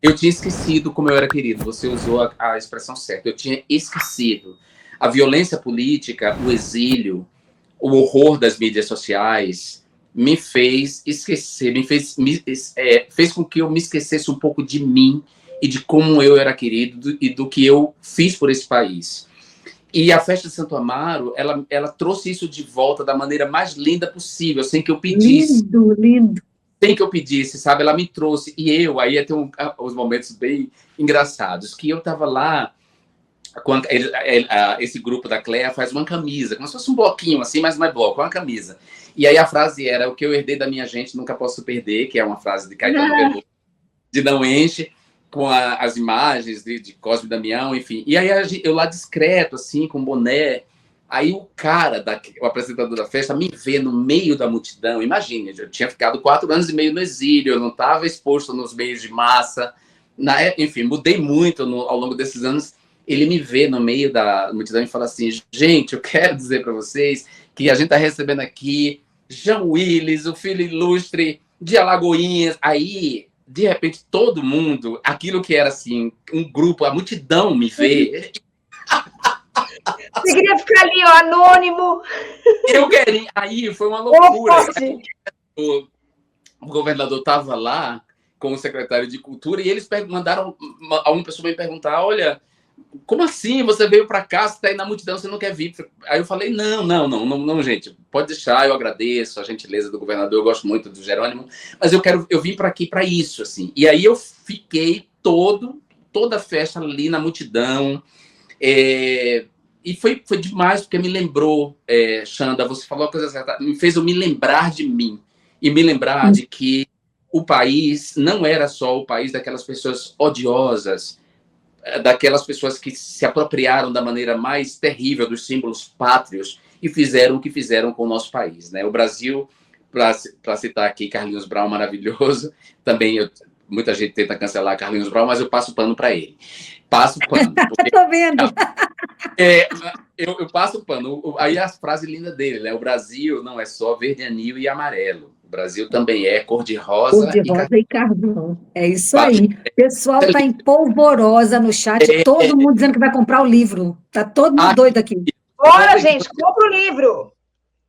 Eu tinha esquecido como eu era querido. Você usou a expressão certa. Eu tinha esquecido. A violência política, o exílio, o horror das mídias sociais me fez esquecer, fez com que eu me esquecesse um pouco de mim e de como eu era querido e do que eu fiz por esse país. E a festa de Santo Amaro, ela trouxe isso de volta da maneira mais linda possível, sem que eu pedisse. Lindo, lindo. Sem que eu pedisse, sabe? Ela me trouxe. E eu, aí tem uns momentos bem engraçados, que eu estava lá, quando esse grupo da Cléa faz uma camisa, como se fosse um bloquinho assim, mas não é bloco, é uma camisa. E aí a frase era: o que eu herdei da minha gente nunca posso perder, que é uma frase de Caetano Veloso, de Não Enche, com as imagens de Cosme e Damião, enfim. E aí eu lá discreto, assim, com boné. Aí o cara, o apresentador da festa, me vê no meio da multidão. Imagine, eu tinha ficado 4 anos e meio no exílio, eu não estava exposto nos meios de massa. Enfim, mudei muito ao longo desses anos. Ele me vê no meio da multidão e fala assim: gente, eu quero dizer para vocês que a gente está recebendo aqui João Willis, o filho ilustre de Alagoinhas. Aí, de repente, todo mundo, aquilo que era assim, um grupo, a multidão me vê. Você queria ficar ali, ó, anônimo. Eu queria. Aí foi uma loucura. O governador estava lá com o secretário de Cultura e eles mandaram uma pessoa me perguntar: olha, como assim? Você veio para cá, você está aí na multidão, você não quer vir? Aí eu falei: não, gente, pode deixar, eu agradeço a gentileza do governador, eu gosto muito do Jerônimo, mas eu vim para aqui para isso, assim. E aí eu fiquei toda a festa ali na multidão. E foi demais, porque me lembrou, Xanda, você falou a coisa certa, me fez eu me lembrar de mim e me lembrar de que o país não era só o país daquelas pessoas odiosas, daquelas pessoas que se apropriaram da maneira mais terrível dos símbolos pátrios e fizeram o que fizeram com o nosso país, né? O Brasil, para citar aqui Carlinhos Brown, maravilhoso, também muita gente tenta cancelar Carlinhos Brown, mas eu passo pano para ele. Passo pano. Tô vendo. Eu passo o pano. Aí a frase linda dele, né? O Brasil não é só verde, anil e amarelo. O Brasil também é cor-de-rosa e carvão. É isso aí. O pessoal está em polvorosa no chat, todo mundo dizendo que vai comprar o livro. Tá todo mundo doido aqui. Bora, gente, compra o livro.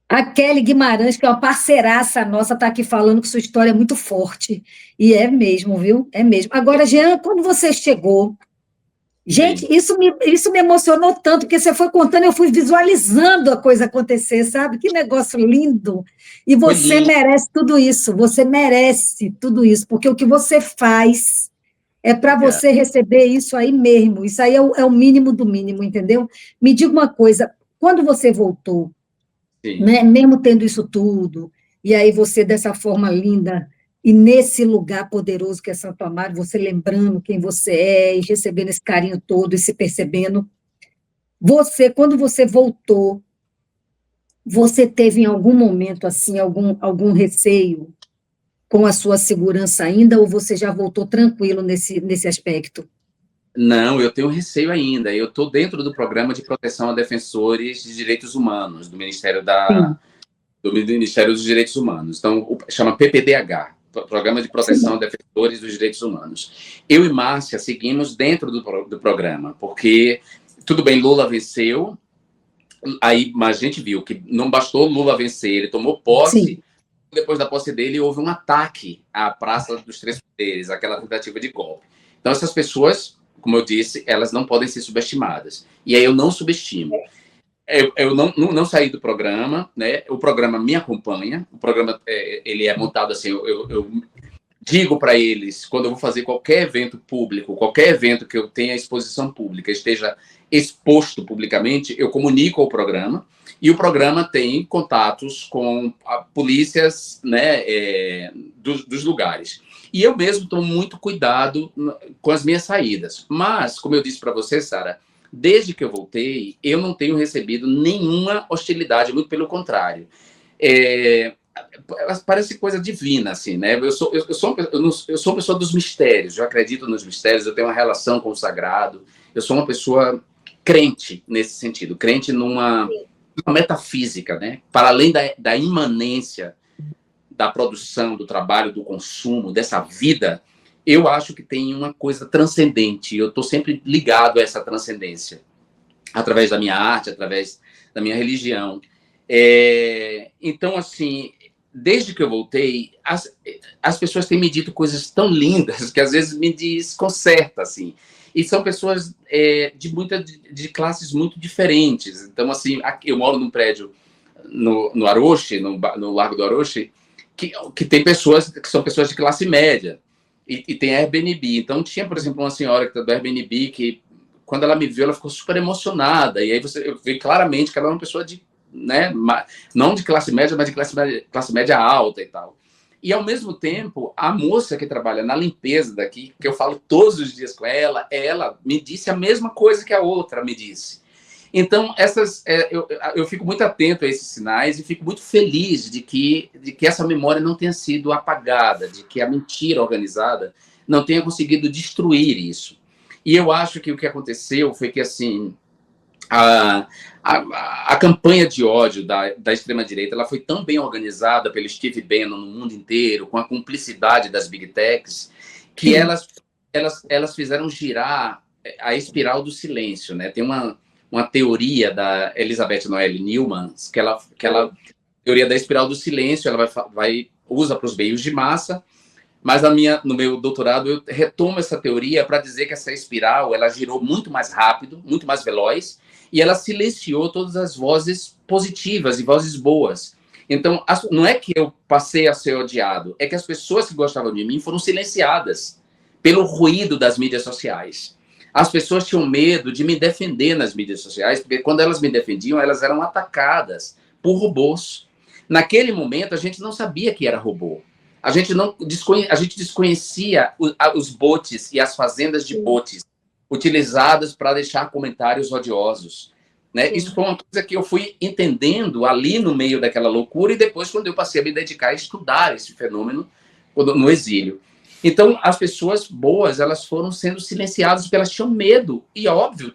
A Kelly Guimarães, que é uma parceiraça nossa, está aqui falando que sua história é muito forte. E é mesmo, viu? É mesmo. Agora, Jean, quando você chegou... Gente, isso me emocionou tanto, porque você foi contando, eu fui visualizando a coisa acontecer, sabe? Que negócio lindo. E você merece tudo isso, você merece tudo isso, porque o que você faz é para você receber isso aí mesmo. Isso aí é o mínimo do mínimo, entendeu? Me diga uma coisa, quando você voltou, né, mesmo tendo isso tudo, e aí você dessa forma linda... E nesse lugar poderoso que é Santo Amaro, você lembrando quem você é e recebendo esse carinho todo e se percebendo, quando você voltou, você teve em algum momento assim algum receio com a sua segurança ainda, ou você já voltou tranquilo nesse aspecto? Não, eu tenho receio ainda. Eu estou dentro do programa de proteção a defensores de direitos humanos do Ministério dos Direitos Humanos. Então, chama PPDH. Programa de Proteção a Defensores dos Direitos Humanos. Eu e Márcia seguimos dentro do programa, porque, tudo bem, Lula venceu, mas a gente viu que não bastou Lula vencer, ele tomou posse, depois da posse dele houve um ataque à Praça dos Três Poderes, aquela tentativa de golpe. Então, essas pessoas, como eu disse, elas não podem ser subestimadas. E aí eu não subestimo. Eu não saí do programa, né? O programa me acompanha. O programa ele é montado assim. Eu digo para eles, quando eu vou fazer qualquer evento público, qualquer evento que eu tenha exposição pública, esteja exposto publicamente, eu comunico ao programa. E o programa tem contatos com polícias, né, dos lugares. E eu mesmo tomo muito cuidado com as minhas saídas. Mas, como eu disse para você, Sara, desde que eu voltei, eu não tenho recebido nenhuma hostilidade, muito pelo contrário. Parece coisa divina, assim, né? Eu sou uma pessoa dos mistérios, eu acredito nos mistérios, eu tenho uma relação com o sagrado, eu sou uma pessoa crente nesse sentido, crente numa metafísica, né? Para além da imanência da produção, do trabalho, do consumo, dessa vida, eu acho que tem uma coisa transcendente. Eu estou sempre ligado a essa transcendência, através da minha arte, através da minha religião. Então, assim, desde que eu voltei, as pessoas têm me dito coisas tão lindas que às vezes me desconcerta, assim. E são pessoas de classes muito diferentes. Então, assim, aqui, eu moro num prédio no Aroche, no Largo do Aroche, que tem pessoas que são pessoas de classe média. E tem Airbnb. Então, tinha, por exemplo, uma senhora do Airbnb que, quando ela me viu, ela ficou super emocionada. E aí eu vi claramente que ela é uma pessoa né, não de classe média, mas de classe média alta e tal. E, ao mesmo tempo, a moça que trabalha na limpeza daqui, que eu falo todos os dias com ela me disse a mesma coisa que a outra me disse. Então, eu fico muito atento a esses sinais e fico muito feliz de que essa memória não tenha sido apagada, de que a mentira organizada não tenha conseguido destruir isso. E eu acho que o que aconteceu foi que, assim, a campanha de ódio da extrema-direita ela foi tão bem organizada pelo Steve Bannon no mundo inteiro, com a cumplicidade das Big Techs, que elas fizeram girar a espiral do silêncio, né? Tem uma teoria da Elizabeth Noelle Neumann, que ela teoria da espiral do silêncio, ela usa para os meios de massa, mas no meu doutorado eu retomo essa teoria para dizer que essa espiral ela girou muito mais rápido, muito mais veloz, e ela silenciou todas as vozes positivas e vozes boas. Então, não é que eu passei a ser odiado, é que as pessoas que gostavam de mim foram silenciadas pelo ruído das mídias sociais. As pessoas tinham medo de me defender nas mídias sociais, porque quando elas me defendiam, elas eram atacadas por robôs. Naquele momento, a gente não sabia que era robô. A gente desconhecia os bots e as fazendas de bots utilizadas para deixar comentários odiosos. Né? Isso foi uma coisa que eu fui entendendo ali no meio daquela loucura e depois quando eu passei a me dedicar a estudar esse fenômeno no exílio. Então, as pessoas boas, elas foram sendo silenciadas porque elas tinham medo. E, óbvio,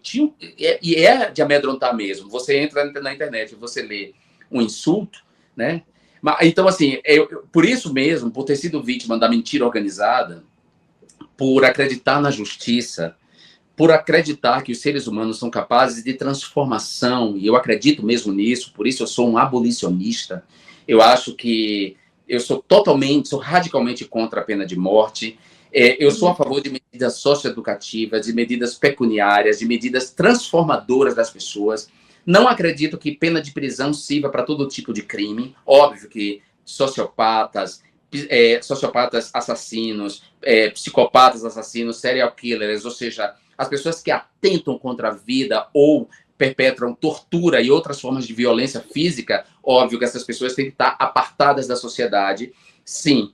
é de amedrontar mesmo. Você entra na internet e você lê um insulto, né? Então, assim, por isso mesmo, por ter sido vítima da mentira organizada, por acreditar na justiça, por acreditar que os seres humanos são capazes de transformação, e eu acredito mesmo nisso, por isso eu sou um abolicionista, eu acho que eu sou radicalmente contra a pena de morte, eu sou a favor de medidas socioeducativas, de medidas pecuniárias, de medidas transformadoras das pessoas. Não acredito que pena de prisão sirva para todo tipo de crime. Óbvio que sociopatas assassinos, psicopatas assassinos, serial killers, ou seja, as pessoas que atentam contra a vida ou perpetram tortura e outras formas de violência física, óbvio que essas pessoas têm que estar apartadas da sociedade, sim.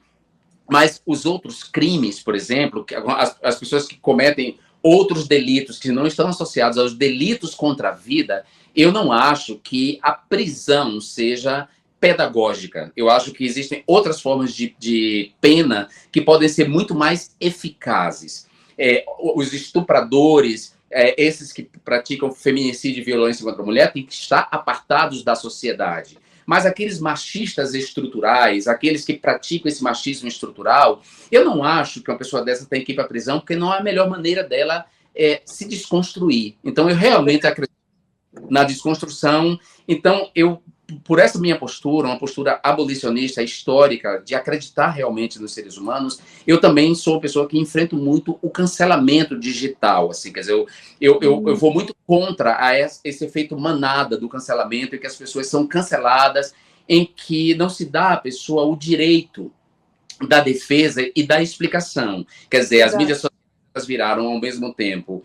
Mas os outros crimes, por exemplo, as pessoas que cometem outros delitos que não estão associados aos delitos contra a vida, eu não acho que a prisão seja pedagógica. Eu acho que existem outras formas de pena que podem ser muito mais eficazes. Os estupradores, esses que praticam feminicídio e violência contra a mulher, têm que estar apartados da sociedade. Mas aqueles machistas estruturais, aqueles que praticam esse machismo estrutural, eu não acho que uma pessoa dessa tem que ir para a prisão, porque não é a melhor maneira dela se desconstruir. Então, eu realmente acredito na desconstrução. Então, por essa minha postura, uma postura abolicionista, histórica, de acreditar realmente nos seres humanos, eu também sou uma pessoa que enfrento muito o cancelamento digital. Assim, quer dizer, eu vou muito contra esse efeito manada do cancelamento, em que as pessoas são canceladas, em que não se dá à pessoa o direito da defesa e da explicação. Quer dizer, as mídias sociais viraram, ao mesmo tempo,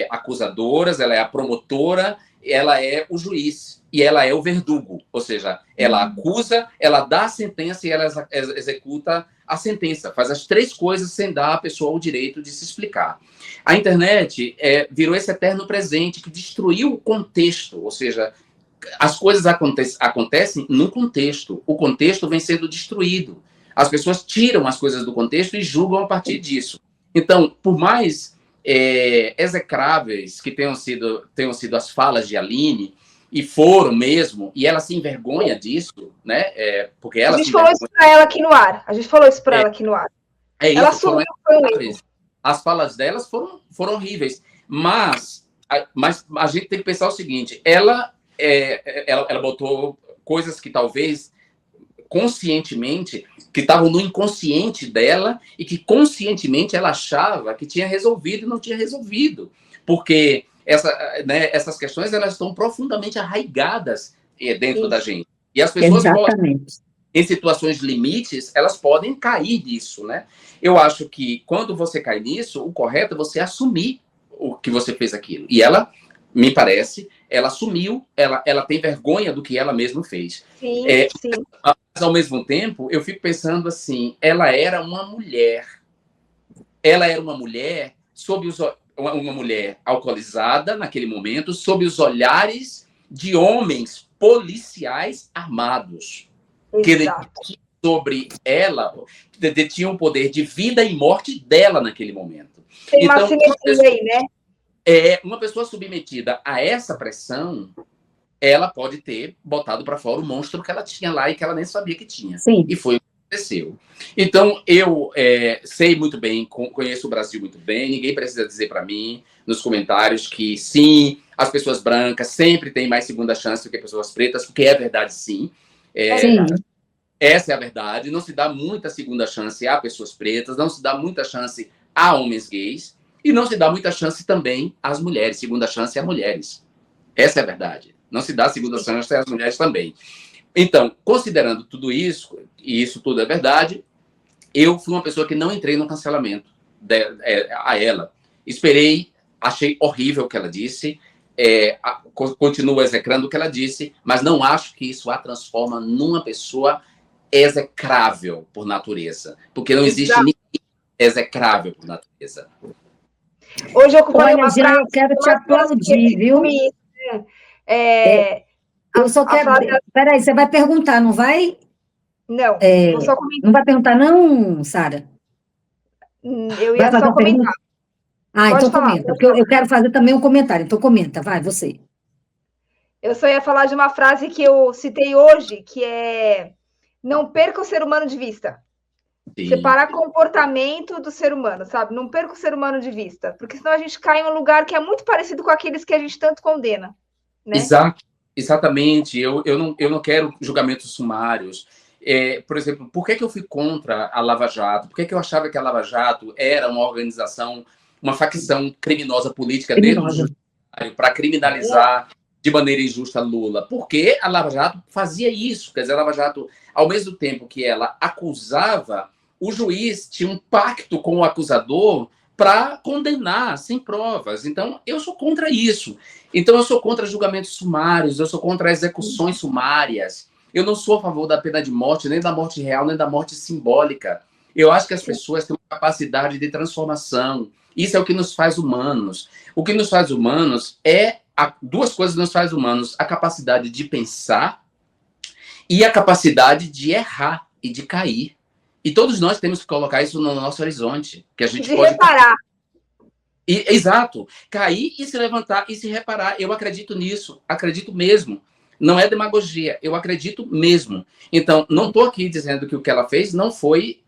acusadoras, ela é a promotora, ela é o juiz e ela é o verdugo, ou seja, ela acusa, ela dá a sentença e ela executa a sentença, faz as três coisas sem dar à pessoa o direito de se explicar. A internet virou esse eterno presente que destruiu o contexto, ou seja, as coisas acontecem num contexto, o contexto vem sendo destruído, as pessoas tiram as coisas do contexto e julgam a partir disso. Então, por mais execráveis que tenham sido as falas de Aline, e foram mesmo, e ela se envergonha disso, né? Porque ela a gente falou isso para ela aqui no ar. É Ela isso, foram assumiu que foi um erro. execráveis. As falas delas foram horríveis. Mas a gente tem que pensar o seguinte: ela botou coisas que talvez conscientemente, que estavam no inconsciente dela e que conscientemente ela achava que tinha resolvido e não tinha resolvido. Porque essas questões elas estão profundamente arraigadas dentro da gente. E as pessoas podem, em situações limites, elas podem cair nisso, né? Eu acho que quando você cai nisso, o correto é você assumir o que você fez aquilo. E ela, me parece, ela assumiu, ela tem vergonha do que ela mesma fez. Sim, sim. Mas, ao mesmo tempo, eu fico pensando assim, ela era uma mulher. Ela era uma mulher uma mulher alcoolizada naquele momento, sob os olhares de homens policiais armados. Exato. Que sobre ela detinham o poder de vida e morte dela naquele momento. Tem uma simetria aí, né? Uma pessoa submetida a essa pressão, ela pode ter botado para fora o monstro que ela tinha lá e que ela nem sabia que tinha. Sim. E foi o que aconteceu. Então, eu sei muito bem, conheço o Brasil muito bem, ninguém precisa dizer para mim nos comentários que, sim, as pessoas brancas sempre têm mais segunda chance do que pessoas pretas, porque é verdade, sim. Sim. Essa é a verdade. Não se dá muita segunda chance a pessoas pretas, não se dá muita chance a homens gays, e não se dá muita chance também às mulheres, segunda chance a mulheres. Essa é a verdade. Não se dá segunda chance às mulheres também. Então, considerando tudo isso, e isso tudo é verdade, eu fui uma pessoa que não entrei no cancelamento a ela. Esperei, achei horrível o que ela disse, continuo execrando o que ela disse, mas não acho que isso a transforma numa pessoa execrável por natureza. Porque não existe ninguém execrável por natureza. Hoje eu ocupei uma frase. Eu quero te aplaudir, viu? Eu só quero... Peraí, você vai perguntar, não vai? Não, vou só comentar. Não vai perguntar, não, Sara? Eu ia só comentar. Então comenta, porque eu quero fazer também um comentário. Então comenta, vai, você. Eu só ia falar de uma frase que eu citei hoje, que é: não perca o ser humano de vista. Sim. Separar comportamento do ser humano, sabe? Não perca o ser humano de vista, porque senão a gente cai em um lugar que é muito parecido com aqueles que a gente tanto condena, né? Exatamente. Eu não quero julgamentos sumários. Por exemplo, por que eu fui contra a Lava Jato? Por que eu achava que a Lava Jato era uma organização, uma facção criminosa política dentro do judiciário para criminalizar de maneira injusta Lula? Porque a Lava Jato fazia isso. Quer dizer, a Lava Jato, ao mesmo tempo que ela acusava, o juiz tinha um pacto com o acusador para condenar sem provas. Então, eu sou contra isso. Então, eu sou contra julgamentos sumários, eu sou contra execuções sumárias. Eu não sou a favor da pena de morte, nem da morte real, nem da morte simbólica. Eu acho que as pessoas têm uma capacidade de transformação. Isso é o que nos faz humanos. O que nos faz humanos duas coisas nos faz humanos: a capacidade de pensar e a capacidade de errar e de cair. E todos nós temos que colocar isso no nosso horizonte, que a gente pode reparar. Exato. Cair e se levantar e se reparar. Eu acredito nisso, acredito mesmo. Não é demagogia, eu acredito mesmo. Então, não estou aqui dizendo que o que ela fez não foi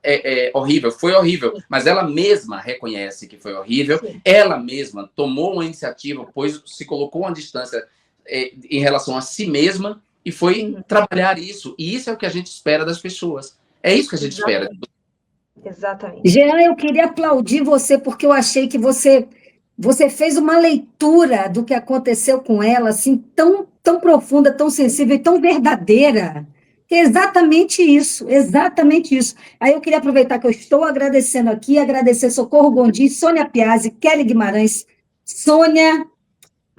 horrível, foi horrível, mas ela mesma reconhece que foi horrível, ela mesma tomou uma iniciativa, pois se colocou uma distância em relação a si mesma e foi trabalhar isso. E isso é o que a gente espera das pessoas. É isso que a gente espera. Exatamente. Jean, eu queria aplaudir você, porque eu achei que você fez uma leitura do que aconteceu com ela, assim, tão profunda, tão sensível e tão verdadeira, que é exatamente isso, exatamente isso. Aí eu queria aproveitar que eu estou agradecendo aqui, agradecer Socorro Gondim, Sônia Piazzi, Kelly Guimarães, Sônia,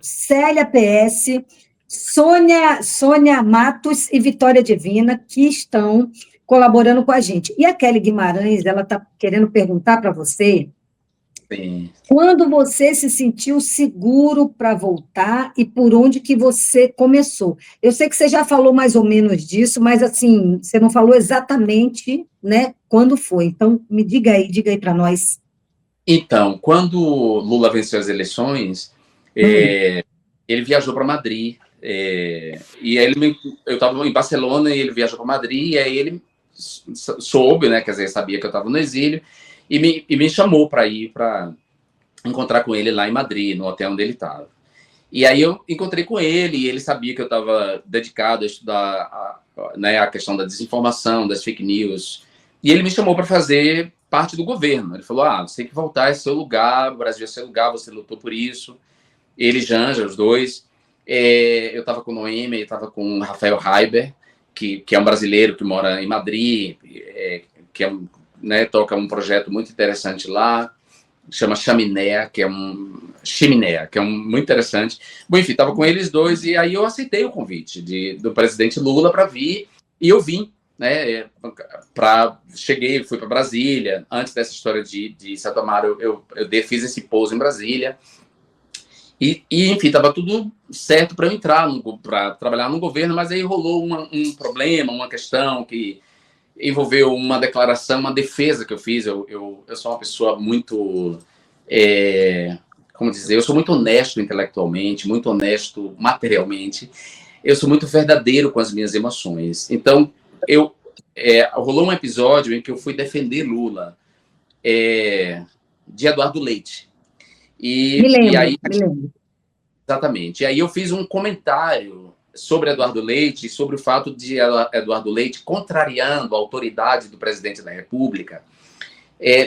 Célia PS, Sônia Matos e Vitória Divina, que estão colaborando com a gente. E a Kelly Guimarães, ela está querendo perguntar para você... Sim. Quando você se sentiu seguro para voltar e por onde que você começou? Eu sei que você já falou mais ou menos disso, mas assim, você não falou exatamente, né, quando foi. Então, me diga aí para nós. Então, quando Lula venceu as eleições, ele viajou para Madrid. E aí eu estava em Barcelona e ele viajou para Madrid, e aí ele soube, né, quer dizer, sabia que eu estava no exílio, e me chamou para ir para encontrar com ele lá em Madrid, no hotel onde ele estava. E aí eu encontrei com ele, e ele sabia que eu estava dedicado a estudar a questão da desinformação, das fake news, e ele me chamou para fazer parte do governo. Ele falou, você tem que voltar, é seu lugar, o Brasil é seu lugar, você lutou por isso. Ele e Janja, os dois. Eu estava com Noemi, eu estava com Rafael Heiber, que é um brasileiro que mora em Madrid, que toca um projeto muito interessante lá, chama Chaminé, que é muito interessante. Bom, enfim, estava com eles dois, e aí eu aceitei o convite do presidente Lula para vir, e eu vim, né? Cheguei, fui para Brasília. Antes dessa história de Santo Amaro, eu fiz esse pouso em Brasília, e enfim, estava tudo certo para eu entrar, para trabalhar no governo, mas aí rolou um problema, uma questão que envolveu uma declaração, uma defesa que eu fiz. Eu sou uma pessoa muito, como dizer, eu sou muito honesto intelectualmente, muito honesto materialmente, eu sou muito verdadeiro com as minhas emoções. Então, rolou um episódio em que eu fui defender Lula, de Eduardo Leite. Me lembro. Exatamente. E aí eu fiz um comentário sobre Eduardo Leite, sobre o fato de Eduardo Leite, contrariando a autoridade do presidente da República,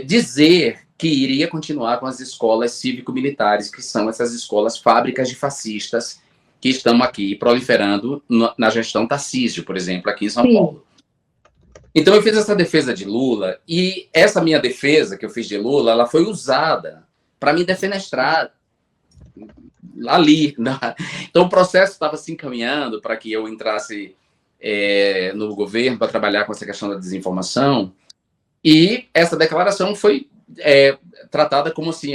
dizer que iria continuar com as escolas cívico-militares, que são essas escolas fábricas de fascistas que estão aqui proliferando na gestão Tarcísio, por exemplo, aqui em São Paulo. Então eu fiz essa defesa de Lula, e essa minha defesa que eu fiz de Lula, ela foi usada para me defenestrar ali. Então o processo estava se encaminhando para que eu entrasse no governo para trabalhar com essa questão da desinformação, e essa declaração foi tratada como assim,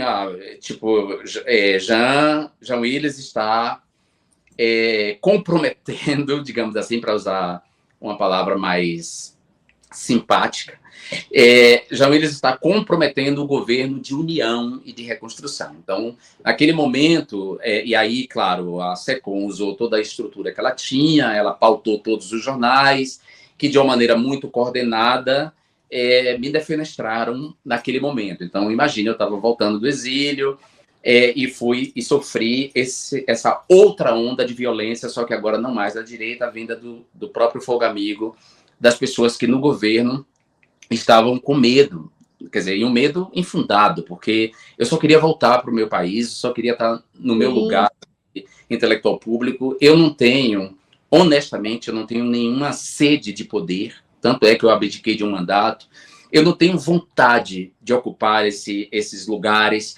Jean Willis está comprometendo, digamos assim, para usar uma palavra mais simpática, Jean Willis está comprometendo o governo de união e de reconstrução. Então, naquele momento, e aí, claro, a SECOM usou toda a estrutura que ela tinha, ela pautou todos os jornais, que de uma maneira muito coordenada me defenestraram naquele momento. Então, imagine, eu estava voltando do exílio e sofri essa outra onda de violência, só que agora não mais da direita, vinda do próprio fogo amigo, das pessoas que no governo estavam com medo, quer dizer, e um medo infundado, porque eu só queria voltar para o meu país, só queria estar no meu lugar intelectual público. Eu não tenho, honestamente, eu não tenho nenhuma sede de poder, tanto é que eu abdiquei de um mandato, eu não tenho vontade de ocupar esses lugares,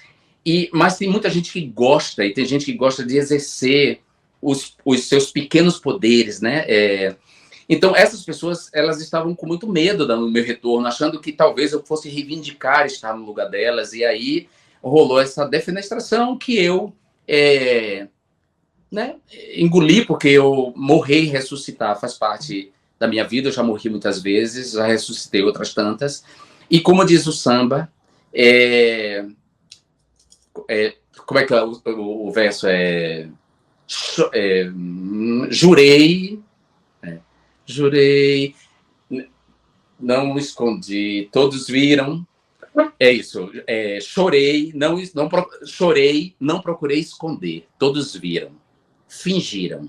mas tem muita gente que gosta, e tem gente que gosta de exercer os seus pequenos poderes, né? Então, essas pessoas, elas estavam com muito medo do meu retorno, achando que talvez eu fosse reivindicar estar no lugar delas, e aí rolou essa defenestração que eu engoli, porque eu morrer e ressuscitar faz parte da minha vida, eu já morri muitas vezes, já ressuscitei outras tantas, e como diz o samba, como é que o verso Jurei, não escondi, todos viram. É isso. Chorei, não procurei esconder, todos viram, fingiram.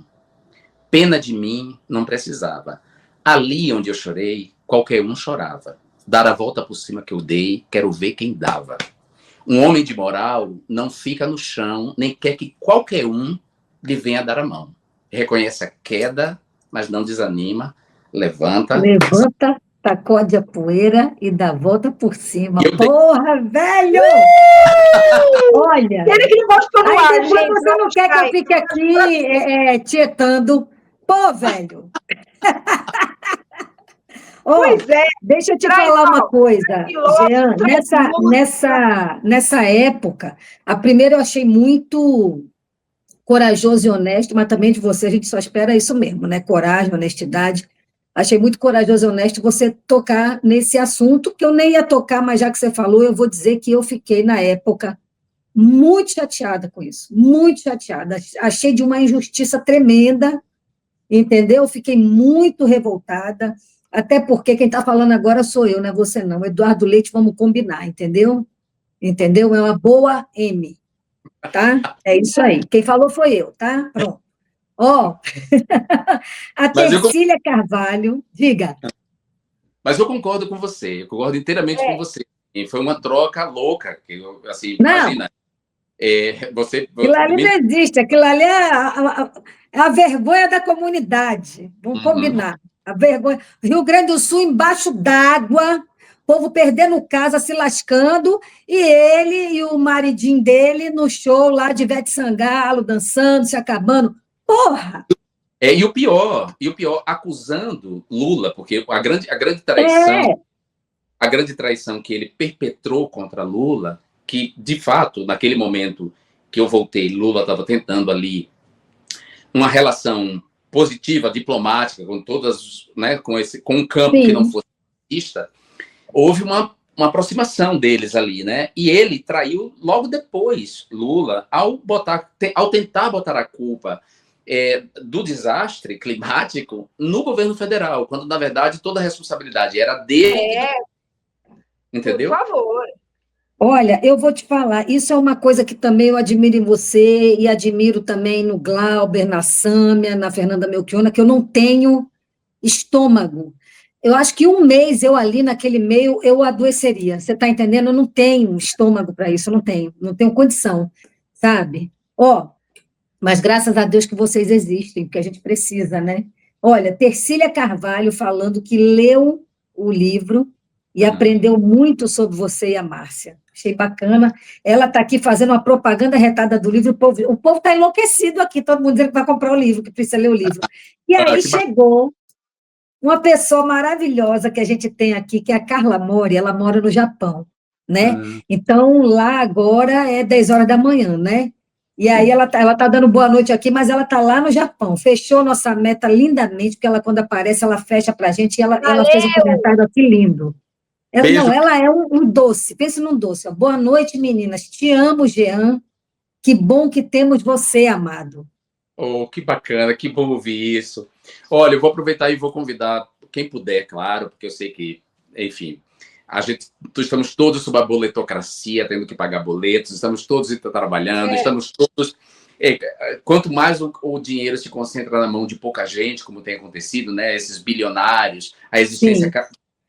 Pena de mim não precisava. Ali onde eu chorei, qualquer um chorava. Dar a volta por cima que eu dei, quero ver quem dava. Um homem de moral não fica no chão, nem quer que qualquer um lhe venha dar a mão. Reconhece a queda, mas não desanima, levanta, sacode a poeira e dá a volta por cima. Porra, velho! Olha! Ele que não gostou do ar, depois gente, você não quer que eu fique aqui tietando. Pô, velho! Pois deixa eu te falar uma coisa, Jean. Nessa época, a primeira eu achei muito corajoso e honesto, mas também de você a gente só espera isso mesmo, né? Coragem, honestidade. Achei muito corajoso e honesto você tocar nesse assunto, que eu nem ia tocar, mas já que você falou, eu vou dizer que eu fiquei, na época, muito chateada com isso, muito chateada. Achei de uma injustiça tremenda, entendeu? Fiquei muito revoltada. Até porque quem está falando agora sou eu, não é você não. Eduardo Leite, vamos combinar, entendeu? Entendeu? É uma boa M, tá? É isso aí. Quem falou foi eu, tá? Pronto. Ó, a Mas eu, Tercília Carvalho, diga. mas eu concordo com você, eu concordo inteiramente com você. E foi uma troca louca, que assim, Não, imagina. aquilo ali não existe, aquilo ali é a vergonha da comunidade. Vamos combinar. A vergonha. Rio Grande do Sul embaixo d'água, povo perdendo casa, se lascando, e ele e o maridinho dele no show lá de Ivete Sangalo, dançando, se acabando. Porra! E o pior, acusando Lula, porque É, a grande traição que ele perpetrou contra Lula, que de fato, naquele momento que eu voltei, Lula estava tentando ali uma relação positiva, diplomática, com todas, né, com um campo que não sim. fosse racista, houve uma aproximação deles ali, né? E ele traiu logo depois Lula ao tentar botar a culpa do desastre climático no governo federal, quando na verdade toda a responsabilidade era dele, entendeu? Por favor. Olha, eu vou te falar, isso é uma coisa que também eu admiro em você e admiro também no Glauber, na Sâmia, na Fernanda Melchiona, que eu não tenho estômago. Eu acho que um mês eu ali naquele meio eu adoeceria. Você está entendendo? Eu não tenho estômago para isso, eu não tenho condição, sabe? Ó, mas graças a Deus que vocês existem, porque a gente precisa, né? Olha, Tercília Carvalho falando que leu o livro e aprendeu muito sobre você e a Márcia. Achei bacana. Ela está aqui fazendo uma propaganda retada do livro. O povo está enlouquecido aqui, todo mundo dizendo que vai comprar o livro, que precisa ler o livro. E aí chegou uma pessoa maravilhosa que a gente tem aqui, que é a Carla Mori, ela mora no Japão, né? Então, lá agora é 10 horas da manhã, né? E aí ela tá dando boa noite aqui, mas ela tá lá no Japão. Fechou nossa meta lindamente, porque ela, quando aparece, ela fecha pra gente, e ela fez um comentário aqui lindo. Ela é um doce, pense num doce. Ó. Boa noite, meninas. Te amo, Jean. Que bom que temos você, amado. Oh, que bacana, que bom ouvir isso. Olha, eu vou aproveitar e vou convidar quem puder, claro, porque eu sei que, enfim, estamos todos sob a boletocracia, tendo que pagar boletos, estamos todos trabalhando, estamos todos. Quanto mais o dinheiro se concentra na mão de pouca gente, como tem acontecido, né? Esses bilionários, a existência.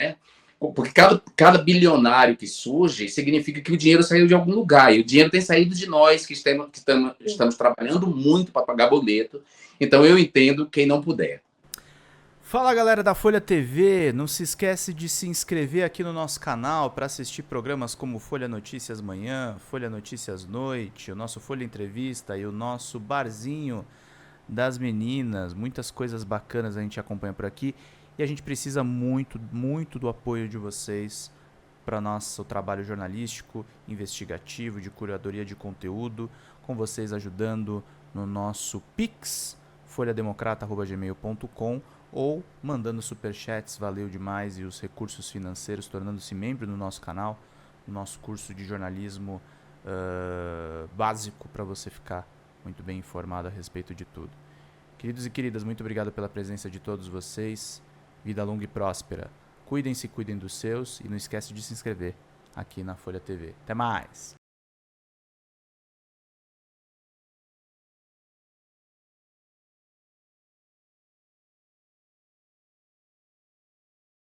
Né? Porque cada bilionário que surge significa que o dinheiro saiu de algum lugar, e o dinheiro tem saído de nós que estamos trabalhando muito para pagar boleto. Então eu entendo quem não puder. Fala galera da Folha TV, não se esquece de se inscrever aqui no nosso canal para assistir programas como Folha Notícias Manhã, Folha Notícias Noite, o nosso Folha Entrevista e o nosso Barzinho das Meninas. Muitas coisas bacanas a gente acompanha por aqui e a gente precisa muito, muito do apoio de vocês para nosso trabalho jornalístico, investigativo, de curadoria de conteúdo, com vocês ajudando no nosso Pix, folhademocrata@gmail.com, ou mandando superchats, valeu demais, e os recursos financeiros, tornando-se membro do nosso canal, no nosso curso de jornalismo básico, para você ficar muito bem informado a respeito de tudo. Queridos e queridas, muito obrigado pela presença de todos vocês, vida longa e próspera. Cuidem-se, cuidem dos seus, e não esquece de se inscrever aqui na Folha TV. Até mais!